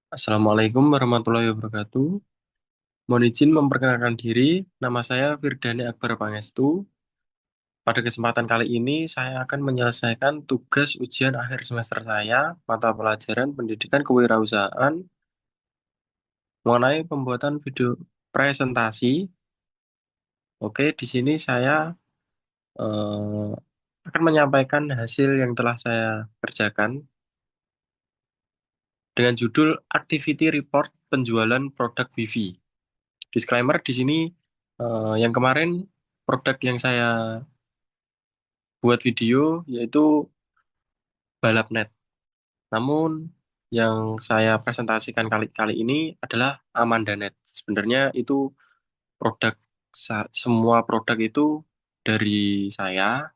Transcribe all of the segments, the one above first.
Assalamualaikum warahmatullahi wabarakatuh. Mohon izin memperkenalkan diri, nama saya Firdani Akbar Pangestu. Pada kesempatan kali ini, saya akan menyelesaikan tugas ujian akhir semester saya, mata pelajaran pendidikan kewirausahaan, mengenai pembuatan video presentasi. Oke, di sini saya eh, akan menyampaikan hasil yang telah saya kerjakan dengan judul Activity Report Penjualan Produk Wifi. Disclaimer di sini, yang kemarin produk yang saya buat video yaitu Balapnet. Namun yang saya presentasikan kali-kali ini adalah Amandanet. Sebenarnya itu produk semua produk itu dari saya.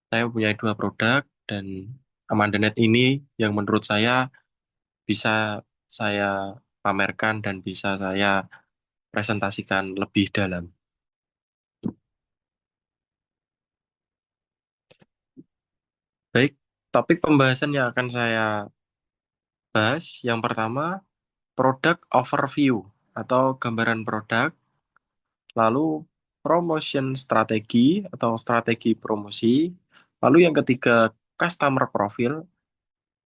Saya punya dua produk dan Amandanet ini yang menurut saya bisa saya pamerkan dan bisa saya presentasikan lebih dalam. Baik, topik pembahasan yang akan saya bahas yang pertama product overview atau gambaran produk, lalu promotion strategi atau strategi promosi, lalu yang ketiga customer profile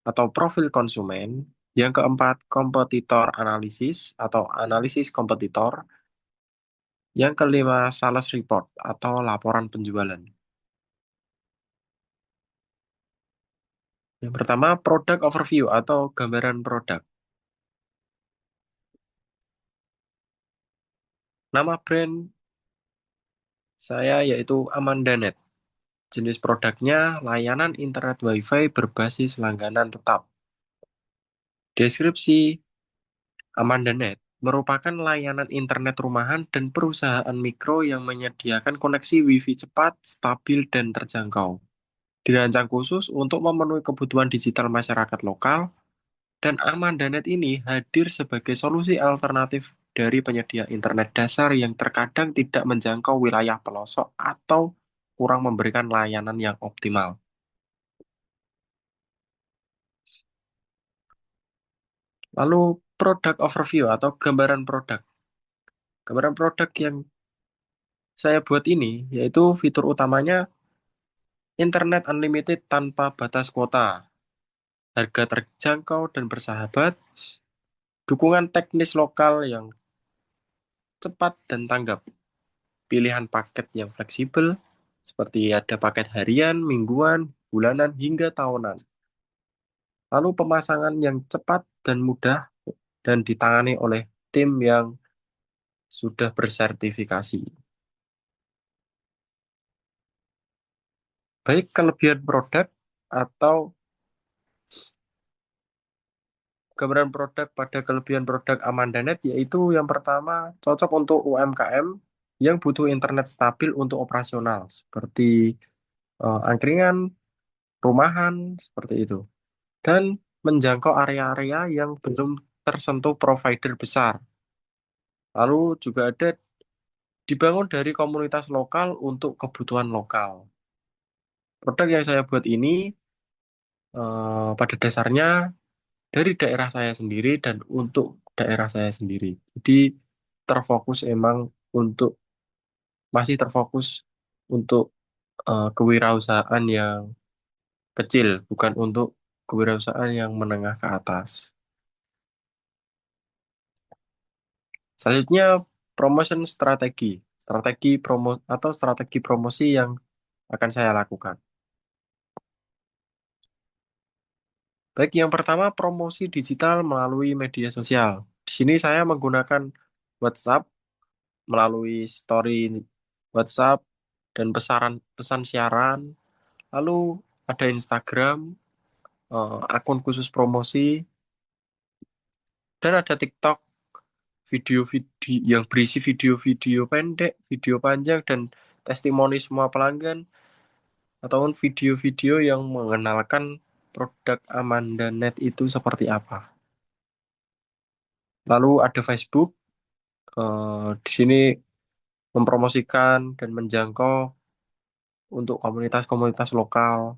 atau profil konsumen, yang keempat kompetitor analisis atau analisis kompetitor, yang kelima sales report atau laporan penjualan. Yang pertama product overview atau gambaran produk. Nama brand saya yaitu Amandanet. Jenis produknya layanan internet WiFi berbasis langganan tetap. Deskripsi Amandanet merupakan layanan internet rumahan dan perusahaan mikro yang menyediakan koneksi WiFi cepat, stabil, dan terjangkau. Dirancang khusus untuk memenuhi kebutuhan digital masyarakat lokal, dan Amandanet ini hadir sebagai solusi alternatif dari penyedia internet dasar yang terkadang tidak menjangkau wilayah pelosok atau kurang memberikan layanan yang optimal. Lalu produk overview atau gambaran produk. Gambaran produk yang saya buat ini yaitu fitur utamanya internet unlimited tanpa batas kuota, harga terjangkau dan bersahabat, dukungan teknis lokal yang cepat dan tanggap, pilihan paket yang fleksibel seperti ada paket harian, mingguan, bulanan hingga tahunan. Lalu pemasangan yang cepat dan mudah dan ditangani oleh tim yang sudah bersertifikasi. Baik kelebihan produk atau gambaran produk pada kelebihan produk Amandanet yaitu yang pertama cocok untuk UMKM yang butuh internet stabil untuk operasional seperti angkringan, rumahan, seperti itu. Dan menjangkau area-area yang belum tersentuh provider besar. Lalu juga ada dibangun dari komunitas lokal untuk kebutuhan lokal. Produk yang saya buat ini pada dasarnya dari daerah saya sendiri dan untuk daerah saya sendiri. Jadi terfokus emang untuk masih terfokus untuk kewirausahaan yang kecil, bukan untuk kewirausahaan yang menengah ke atas. Selanjutnya promotion strategi, strategi promo atau strategi promosi yang akan saya lakukan. Baik, yang pertama promosi digital melalui media sosial. Di sini saya menggunakan WhatsApp melalui story WhatsApp dan pesan siaran. Lalu ada Instagram, akun khusus promosi, dan ada TikTok, video-video yang berisi video-video pendek, video panjang, dan testimoni semua pelanggan, ataupun video-video yang mengenalkan produk Amanda Net itu seperti apa. Lalu ada Facebook, di sini mempromosikan dan menjangkau untuk komunitas-komunitas lokal.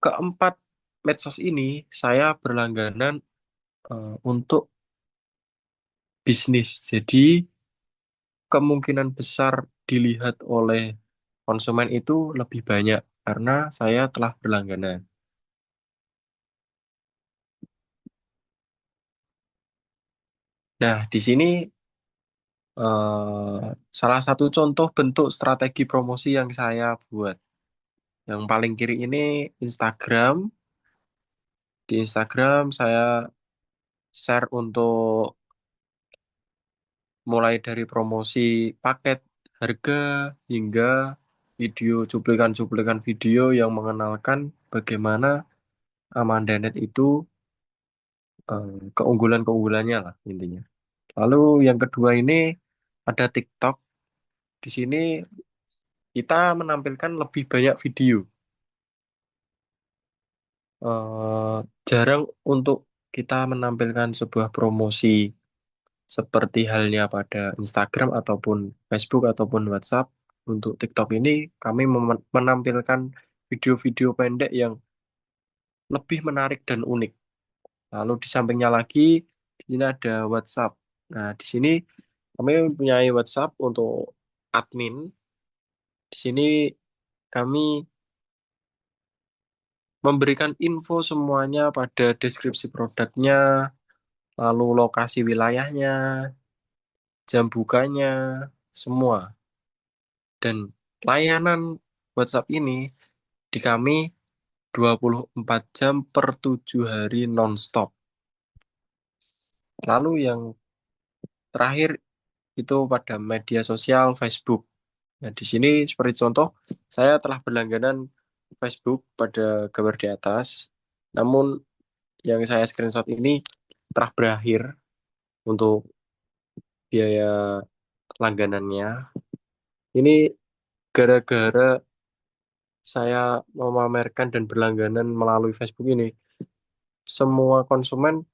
Keempat medsos ini saya berlangganan untuk bisnis. Jadi kemungkinan besar dilihat oleh konsumen itu lebih banyak karena saya telah berlangganan. Nah, di sini salah satu contoh bentuk strategi promosi yang saya buat. Yang paling kiri ini Instagram. Di Instagram saya share untuk mulai dari promosi paket harga hingga video cuplikan-cuplikan video yang mengenalkan bagaimana Amandanet itu keunggulan-keunggulannya lah intinya. Lalu yang kedua ini ada TikTok. Di sini kita menampilkan lebih banyak video. Eh, Jarang untuk kita menampilkan sebuah promosi seperti halnya pada Instagram ataupun Facebook ataupun WhatsApp. Untuk TikTok ini kami menampilkan video-video pendek yang lebih menarik dan unik. Lalu di sampingnya lagi, di sini ada WhatsApp. Nah, di sini kami mempunyai WhatsApp untuk admin. Di sini kami memberikan info semuanya pada deskripsi produknya, lalu lokasi wilayahnya, jam bukanya, semua. Dan layanan WhatsApp ini di kami 24 jam per 7 hari nonstop. Lalu yang terakhir itu pada media sosial Facebook. Nah, di sini seperti contoh, saya telah berlangganan Facebook pada gambar di atas. Namun yang saya screenshot ini telah berakhir untuk biaya langganannya. Ini gara-gara saya memamerkan dan berlangganan melalui Facebook ini. Semua konsumen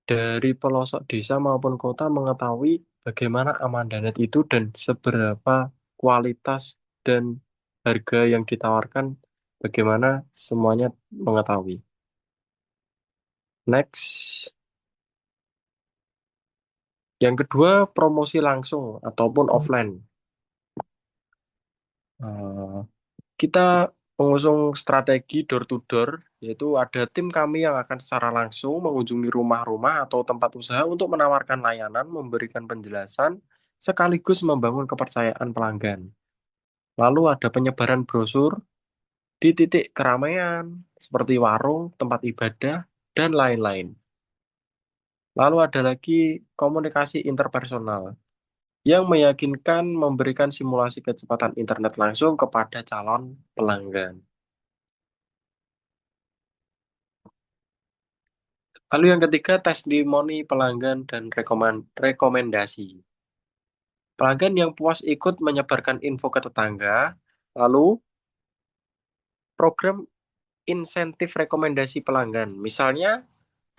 dari pelosok desa maupun kota mengetahui bagaimana Amandanet itu dan seberapa kualitas dan harga yang ditawarkan, bagaimana semuanya mengetahui. Next, yang kedua promosi langsung ataupun offline. Eh, Kita mengusung strategi door to door, yaitu ada tim kami yang akan secara langsung mengunjungi rumah-rumah atau tempat usaha untuk menawarkan layanan, memberikan penjelasan, sekaligus membangun kepercayaan pelanggan. Lalu ada penyebaran brosur di titik keramaian, seperti warung, tempat ibadah, dan lain-lain. Lalu ada lagi komunikasi interpersonal, yang meyakinkan memberikan simulasi kecepatan internet langsung kepada calon pelanggan. Lalu yang ketiga, testimoni pelanggan dan rekomendasi. Pelanggan yang puas ikut menyebarkan info ke tetangga, lalu program insentif rekomendasi pelanggan. Misalnya,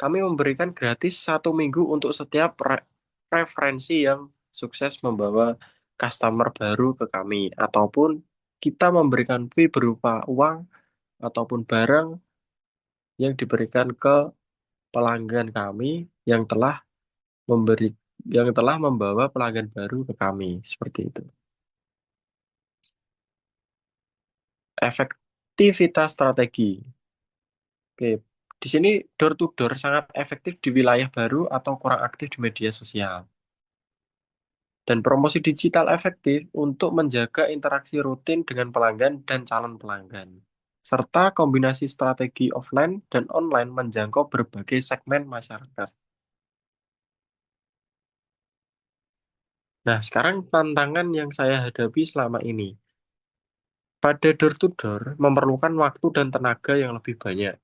kami memberikan gratis 1 minggu untuk setiap referensi yang sukses membawa customer baru ke kami, ataupun kita memberikan fee berupa uang ataupun barang yang diberikan ke pelanggan kami yang telah memberi yang telah membawa pelanggan baru ke kami seperti itu. Efektivitas strategi. Oke, di sini door to door sangat efektif di wilayah baru atau kurang aktif di media sosial. Dan promosi digital efektif untuk menjaga interaksi rutin dengan pelanggan dan calon pelanggan. Serta kombinasi strategi offline dan online menjangkau berbagai segmen masyarakat. Nah, sekarang tantangan yang saya hadapi selama ini. Pada door to door memerlukan waktu dan tenaga yang lebih banyak,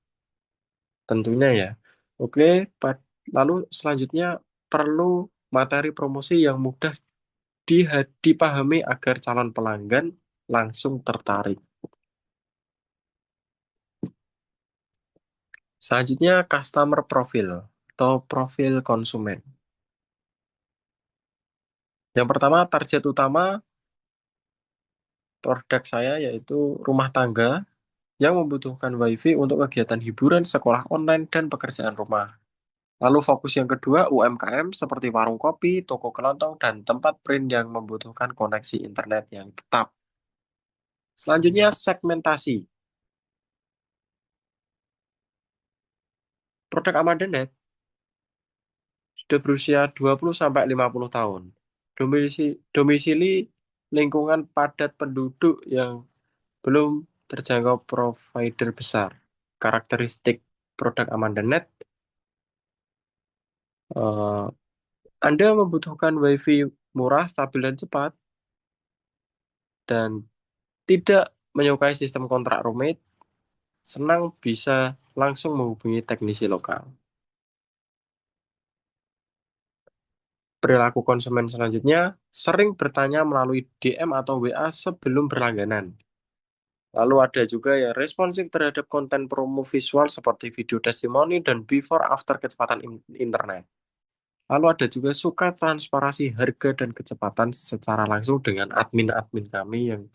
tentunya ya. Oke, lalu selanjutnya perlu materi promosi yang mudah dipahami agar calon pelanggan langsung tertarik. Selanjutnya, customer profile atau profil konsumen. Yang pertama, target utama Produk saya yaitu rumah tangga yang membutuhkan WiFi untuk kegiatan hiburan, sekolah online, dan pekerjaan rumah. Lalu fokus yang kedua UMKM seperti warung kopi, toko kelontong, dan tempat print yang membutuhkan koneksi internet yang tetap. Selanjutnya segmentasi. Produk Amadenet sudah berusia 20 sampai 50 tahun. Domisili lingkungan padat penduduk yang belum terjangkau provider besar. Karakteristik produk Amadenet, eh, Anda membutuhkan WiFi murah, stabil, dan cepat, dan tidak menyukai sistem kontrak rumit, senang bisa langsung menghubungi teknisi lokal. Perilaku konsumen selanjutnya, sering bertanya melalui DM atau WA sebelum berlangganan. Lalu ada juga ya responsif terhadap konten promo visual seperti video testimoni dan before after kecepatan internet. Lalu ada juga suka transparansi harga dan kecepatan secara langsung dengan admin-admin kami yang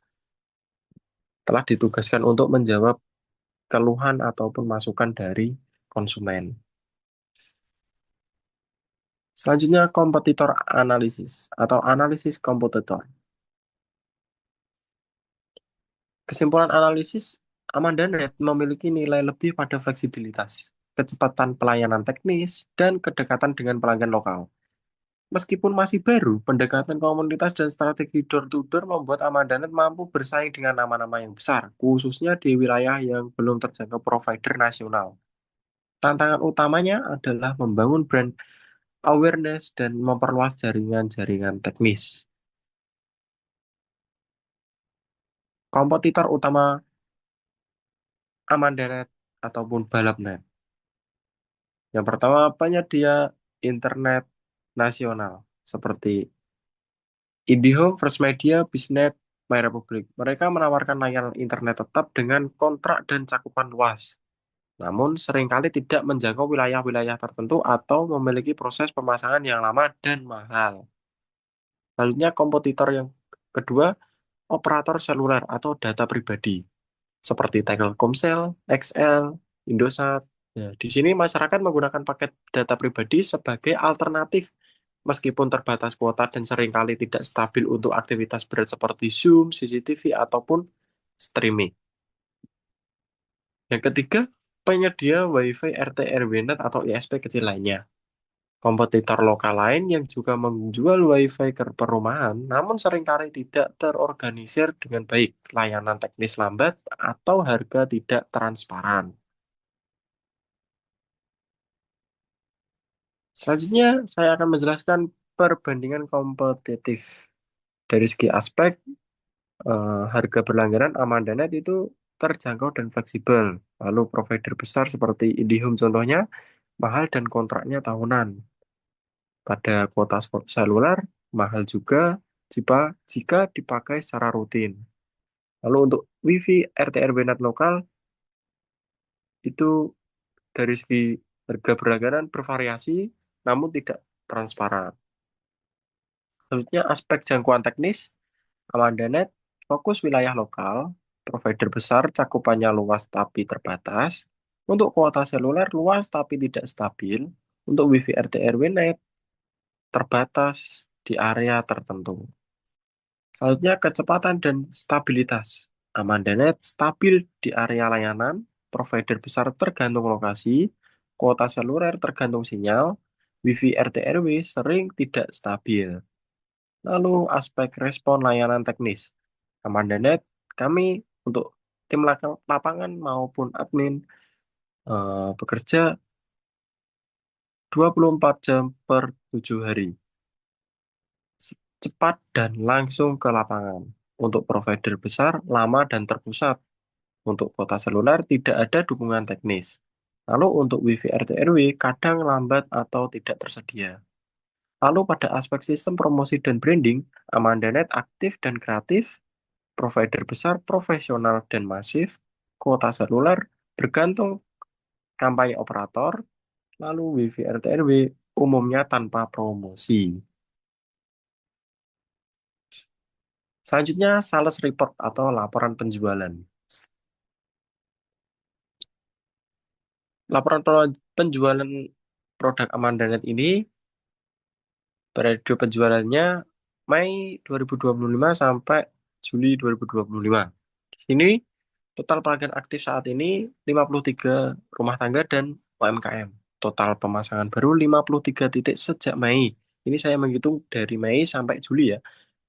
telah ditugaskan untuk menjawab keluhan ataupun masukan dari konsumen. Selanjutnya kompetitor analisis atau analisis kompetitor. Kesimpulan analisis, Amandanet memiliki nilai lebih pada fleksibilitas, kecepatan pelayanan teknis, dan kedekatan dengan pelanggan lokal. Meskipun masih baru, pendekatan komunitas dan strategi door-to-door membuat Amandanet mampu bersaing dengan nama-nama yang besar, khususnya di wilayah yang belum terjangkau provider nasional. Tantangan utamanya adalah membangun brand awareness dan memperluas jaringan-jaringan teknis. Kompetitor utama Amandanet ataupun Balapnet. Yang pertama, penyedia internet nasional seperti IndiHome, First Media, Bisnet, MyRepublic. Mereka menawarkan layanan internet tetap dengan kontrak dan cakupan luas. Namun, seringkali tidak menjangkau wilayah-wilayah tertentu atau memiliki proses pemasangan yang lama dan mahal. Selanjutnya, kompetitor yang kedua, operator seluler atau data pribadi, seperti Telkomsel, XL, Indosat. Ya, di sini masyarakat menggunakan paket data pribadi sebagai alternatif meskipun terbatas kuota dan seringkali tidak stabil untuk aktivitas berat seperti Zoom, CCTV, ataupun streaming. Yang ketiga, penyedia WiFi RT RW-Net atau ISP kecil lainnya. Kompetitor lokal lain yang juga menjual WiFi ke perumahan, namun seringkali tidak terorganisir dengan baik, layanan teknis lambat, atau harga tidak transparan. Selanjutnya, saya akan menjelaskan perbandingan kompetitif. Dari segi aspek, harga berlangganan Amandanet itu terjangkau dan fleksibel. Lalu provider besar seperti IndiHome contohnya, mahal dan kontraknya tahunan. Pada kuota seluler, mahal juga jika dipakai secara rutin. Lalu untuk WiFi RT RW NAT lokal, itu dari segi harga berlangganan bervariasi, namun tidak transparan. Selanjutnya, aspek jangkauan teknis, Amandanet fokus wilayah lokal, provider besar cakupannya luas tapi terbatas. Untuk kuota seluler luas tapi tidak stabil. Untuk WiFi RT RW net terbatas di area tertentu. Selanjutnya kecepatan dan stabilitas. Amandanet stabil di area layanan, provider besar tergantung lokasi, kuota seluler tergantung sinyal, WiFi RT RW sering tidak stabil. Lalu aspek respon layanan teknis. Amandanet, kami untuk tim lapangan maupun admin bekerja 24 jam per 7 hari. Cepat dan langsung ke lapangan. Untuk provider besar, lama dan terpusat. Untuk kota seluler, tidak ada dukungan teknis. Lalu untuk WiFi RT RW, kadang lambat atau tidak tersedia. Lalu pada aspek sistem promosi dan branding, Amandanet aktif dan kreatif, provider besar, profesional dan masif, kuota seluler, bergantung kampanye operator, lalu WiFi RT RW umumnya tanpa promosi. Selanjutnya, sales report atau laporan penjualan. Laporan penjualan produk Amandanet ini, periode penjualannya Mei 2025 sampai Juli 2025. Di sini, total pelanggan aktif saat ini 53 rumah tangga dan UMKM. Total pemasangan baru 53 titik sejak Mei. Ini saya menghitung dari Mei sampai Juli ya.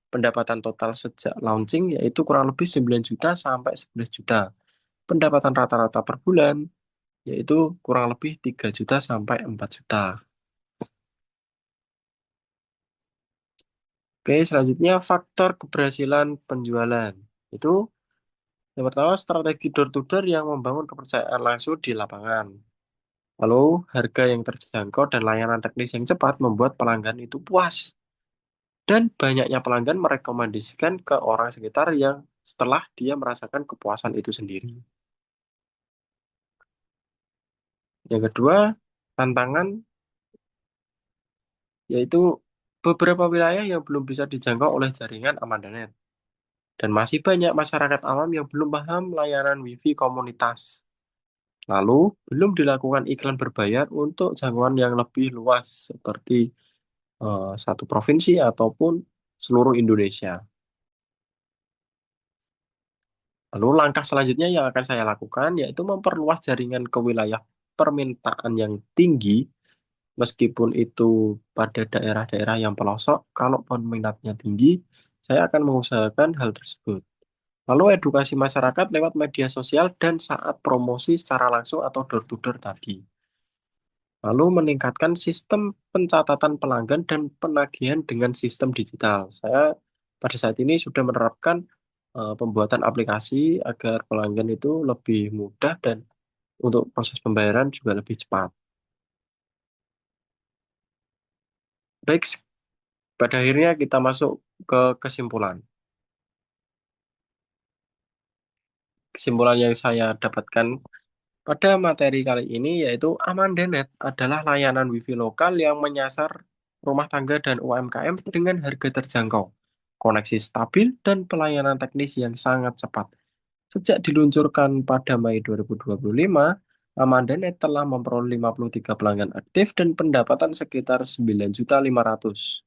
Pendapatan total sejak launching yaitu kurang lebih 9 juta sampai 11 juta. Pendapatan rata-rata per bulan yaitu kurang lebih 3 juta sampai 4 juta. Oke, selanjutnya faktor keberhasilan penjualan. Itu yang pertama strategi door to door yang membangun kepercayaan langsung di lapangan. Lalu harga yang terjangkau dan layanan teknis yang cepat membuat pelanggan itu puas. Dan banyaknya pelanggan merekomendasikan ke orang sekitar yang setelah dia merasakan kepuasan itu sendiri. Yang kedua, tantangan yaitu beberapa wilayah yang belum bisa dijangkau oleh jaringan Amandanet. Dan masih banyak masyarakat awam yang belum paham layanan WiFi komunitas. Lalu, belum dilakukan iklan berbayar untuk jangkauan yang lebih luas, seperti satu provinsi ataupun seluruh Indonesia. Lalu, langkah selanjutnya yang akan saya lakukan yaitu memperluas jaringan ke wilayah permintaan yang tinggi, meskipun itu pada daerah-daerah yang pelosok. Kalau peminatnya tinggi, saya akan mengusahakan hal tersebut. Lalu edukasi masyarakat lewat media sosial dan saat promosi secara langsung atau door to door tadi. Lalu meningkatkan sistem pencatatan pelanggan dan penagihan dengan sistem digital. Saya pada saat ini sudah menerapkan pembuatan aplikasi agar pelanggan itu lebih mudah dan untuk proses pembayaran juga lebih cepat. Baik, pada akhirnya kita masuk ke kesimpulan. Kesimpulan yang saya dapatkan pada materi kali ini yaitu Amandanet adalah layanan WiFi lokal yang menyasar rumah tangga dan UMKM dengan harga terjangkau, koneksi stabil, dan pelayanan teknis yang sangat cepat. Sejak diluncurkan pada Mei 2025, Amandanet telah memperoleh 53 pelanggan aktif dan pendapatan sekitar 9.500.000,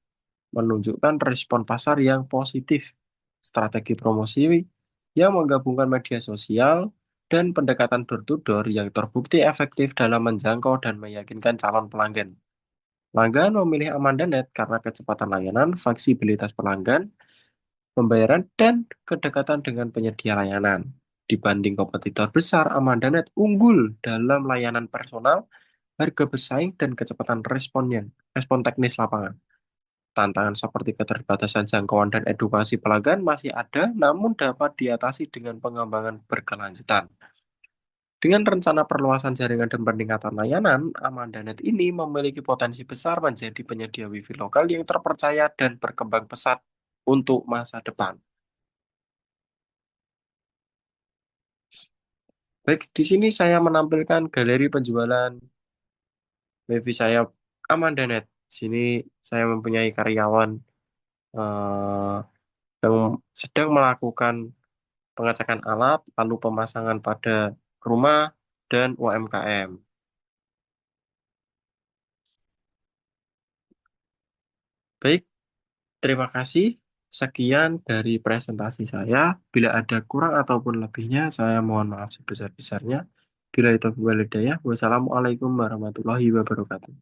menunjukkan respon pasar yang positif. Strategi promosi yang menggabungkan media sosial dan pendekatan door-to-door yang terbukti efektif dalam menjangkau dan meyakinkan calon pelanggan. Pelanggan memilih Amandanet karena kecepatan layanan, fleksibilitas pelanggan, pembayaran, dan kedekatan dengan penyedia layanan. Dibanding kompetitor besar, Amandanet unggul dalam layanan personal, harga bersaing, dan kecepatan respon teknis lapangan. Tantangan seperti keterbatasan jangkauan dan edukasi pelanggan masih ada, namun dapat diatasi dengan pengembangan berkelanjutan. Dengan rencana perluasan jaringan dan peningkatan layanan, Amandanet ini memiliki potensi besar menjadi penyedia WiFi lokal yang terpercaya dan berkembang pesat untuk masa depan. Baik, di sini saya menampilkan galeri penjualan WiFi saya Amandanet. Di sini saya mempunyai karyawan eh, yang sedang melakukan pengecekan alat, lalu pemasangan pada rumah dan UMKM. Baik, terima kasih. Sekian dari presentasi saya. Bila ada kurang ataupun lebihnya, saya mohon maaf sebesar-besarnya. Bila itu walidayah, wassalamualaikum warahmatullahi wabarakatuh.